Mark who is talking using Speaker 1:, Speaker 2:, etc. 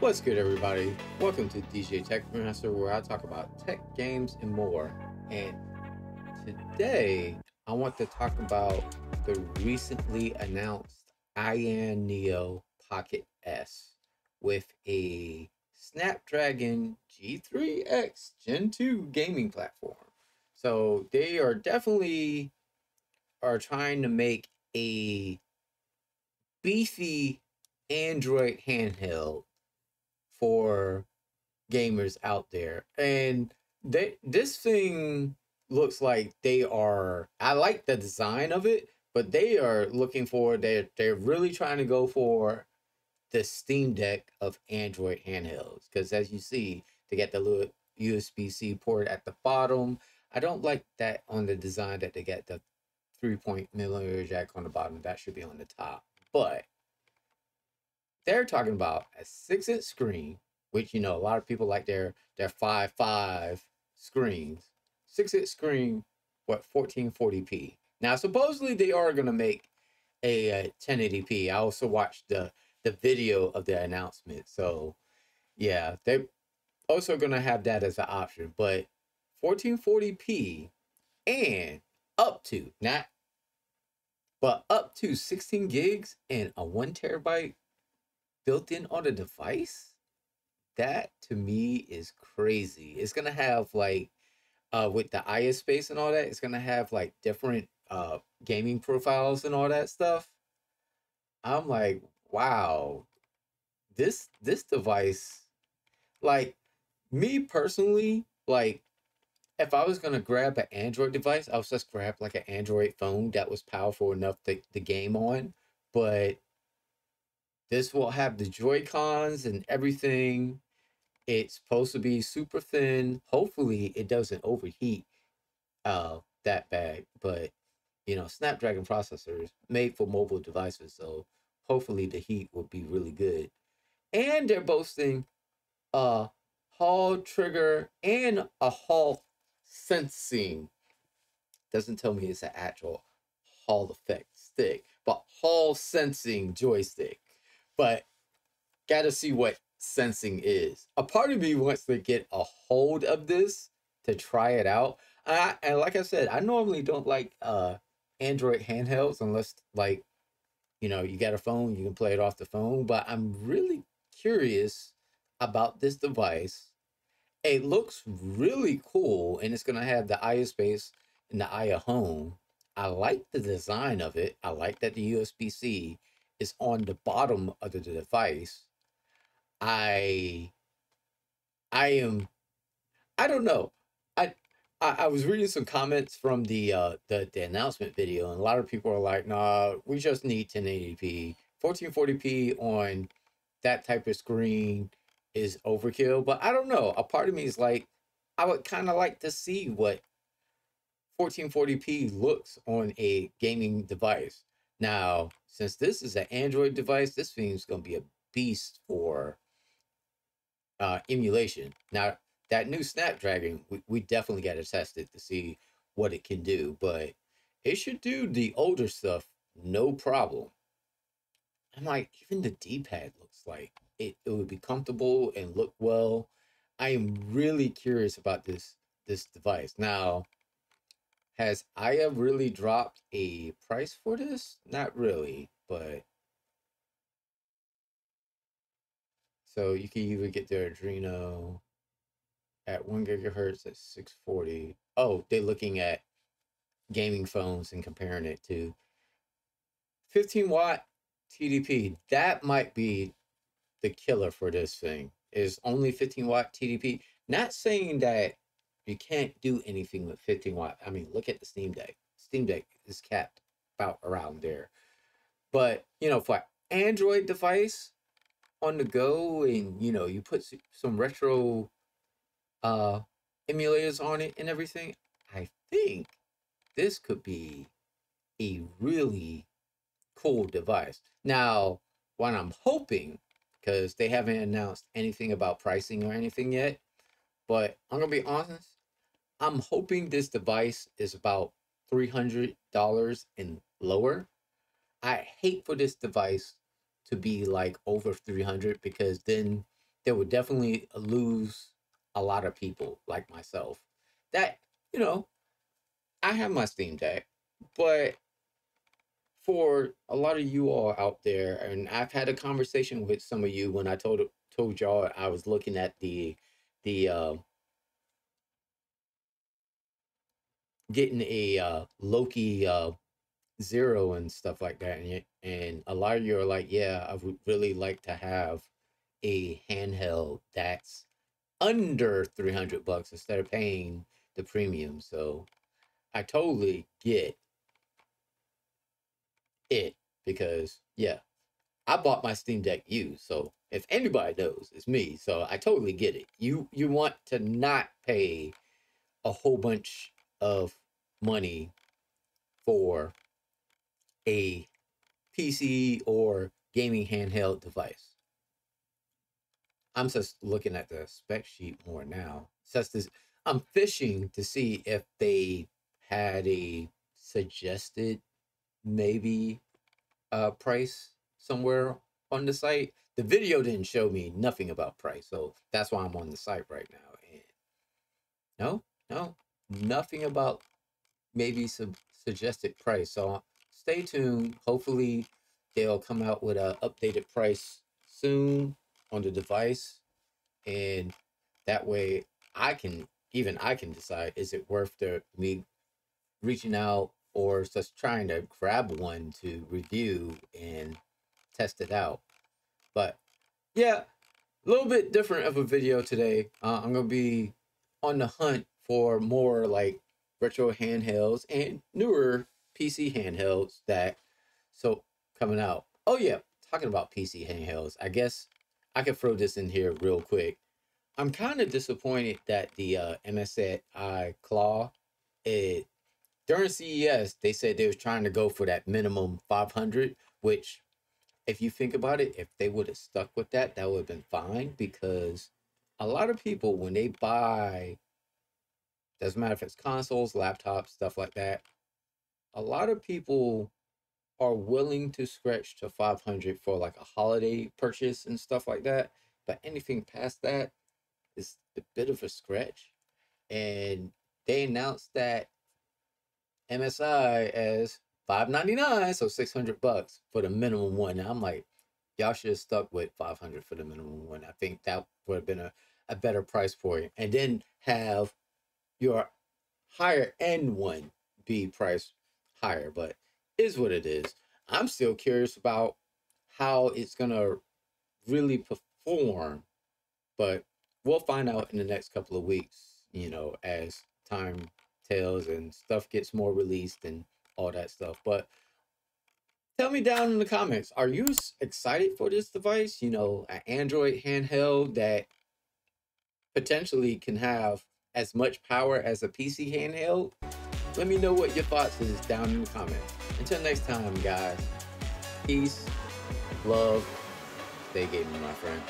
Speaker 1: What's good, everybody? Welcome to DJ Tech Master, where I talk about tech, games, and more. And today, I want to talk about the recently announced Ayaneo Pocket S with a Snapdragon G3x Gen 2 gaming platform. So they are definitely trying to make a beefy Android handheld for gamers out there. And this thing looks like they are, I like the design of it, but they are looking for, they're really trying to go for the Steam Deck of Android handhelds, because as you see, they get the little USB-C port at the bottom. I don't like that on the design that they get the 3.0 jack on the bottom. That should be on the top. But they're talking about a 6-inch screen, which, you know, a lot of people like their 5.5 screens. 6-inch screen, what, 1440p. Now, supposedly they are going to make a 1080p. I also watched the video of the announcement. So, yeah, they're also going to have that as an option. But 1440p and up to, not, but up to 16 gigs and a 1 terabyte built in on the device. That to me is crazy. It's gonna have like with the IS space and all that, it's gonna have like different gaming profiles and all that stuff. I'm like, wow, this device, like, me personally, like, if I was gonna grab an Android device, I would just grab like an Android phone that was powerful enough to game on. But this will have the Joy-Cons and everything. It's supposed to be super thin. Hopefully it doesn't overheat that bad. But you know, Snapdragon processors made for mobile devices, so hopefully the heat will be really good. And they're boasting a Hall trigger and a Hall sensing. Doesn't tell me it's an actual Hall effect stick, but Hall sensing joystick. But gotta see what sensing is. A part of me wants to get a hold of this to try it out. And like I said, I normally don't like Android handhelds unless, like, you know, you got a phone, you can play it off the phone. But I'm really curious about this device. It looks really cool, and it's gonna have the Aya space and the Aya home. I like the design of it. I like that the USB-C is on the bottom of the device. I am, I don't know. I, I was reading some comments from the announcement video, and a lot of people are like, "Nah, we just need 1080p. 1440p on that type of screen is overkill." But I don't know. A part of me is like, I would kind of like to see what 1440p looks on a gaming device. Now, since this is an Android device, this thing's gonna be a beast for emulation. Now, that new Snapdragon, we definitely got to test it to see what it can do, but it should do the older stuff no problem. I'm like, even the D-pad looks like it would be comfortable and look well. I am really curious about this device. Now, has Aya really dropped a price for this? Not really, but so you can either get the Adreno at 1 gigahertz at 640. Oh, they're looking at gaming phones and comparing it to 15 watt TDP. That might be the killer for this thing, is only 15 watt TDP. Not saying that you can't do anything with 15 watt. I mean, look at the Steam Deck. Steam Deck is capped about around there. But, you know, for Android device on the go, and, you know, you put some retro emulators on it and everything, I think this could be a really cool device. Now, what I'm hoping, because they haven't announced anything about pricing or anything yet, but I'm gonna be honest, I'm hoping this device is about $300 and lower. I hate for this device to be like over 300, because then there would definitely lose a lot of people like myself. That, you know, I have my Steam Deck, but for a lot of you all out there, and I've had a conversation with some of you when I told y'all I was looking at the getting a Loki Zero and stuff like that, and a lot of you are like, yeah, I would really like to have a handheld that's under $300 instead of paying the premium. So I totally get it, because yeah, I bought my Steam Deck used. So if anybody knows, it's me. So I totally get it. You want to not pay a whole bunch of money for a PC or gaming handheld device. I'm just looking at the spec sheet more now. Such as I'm fishing to see if they had a suggested maybe price somewhere on the site. The video didn't show me nothing about price, so that's why I'm on the site right now. And no, nothing about maybe some suggested price. So stay tuned. Hopefully they'll come out with an updated price soon on the device, and that way I can decide, is it worth me reaching out or just trying to grab one to review and test it out. But yeah, a little bit different of a video today. I'm gonna be on the hunt for more like retro handhelds and newer PC handhelds that so coming out. Oh yeah, talking about PC handhelds, I guess I could throw this in here real quick. I'm kind of disappointed that the MSI CLaw, it during CES they said they was trying to go for that minimum 500, which if you think about it, if they would have stuck with that, that would have been fine, because a lot of people, when they buy, doesn't matter if it's consoles, laptops, stuff like that, a lot of people are willing to stretch to 500 for like a holiday purchase and stuff like that. But anything past that is a bit of a stretch. And they announced that MSI as $599, so $600 for the minimum one. Now I'm like, y'all should have stuck with 500 for the minimum one. I think that would have been a better price point, and then have your higher end one be priced higher. But is what it is. I'm still curious about how it's gonna really perform, but we'll find out in the next couple of weeks, you know, as time tells and stuff gets more released and all that stuff. But tell me down in the comments, are you excited for this device? You know, an Android handheld that potentially can have as much power as a PC handheld? Let me know what your thoughts is down in the comments. Until next time, guys, peace, love, stay gaming, my friend.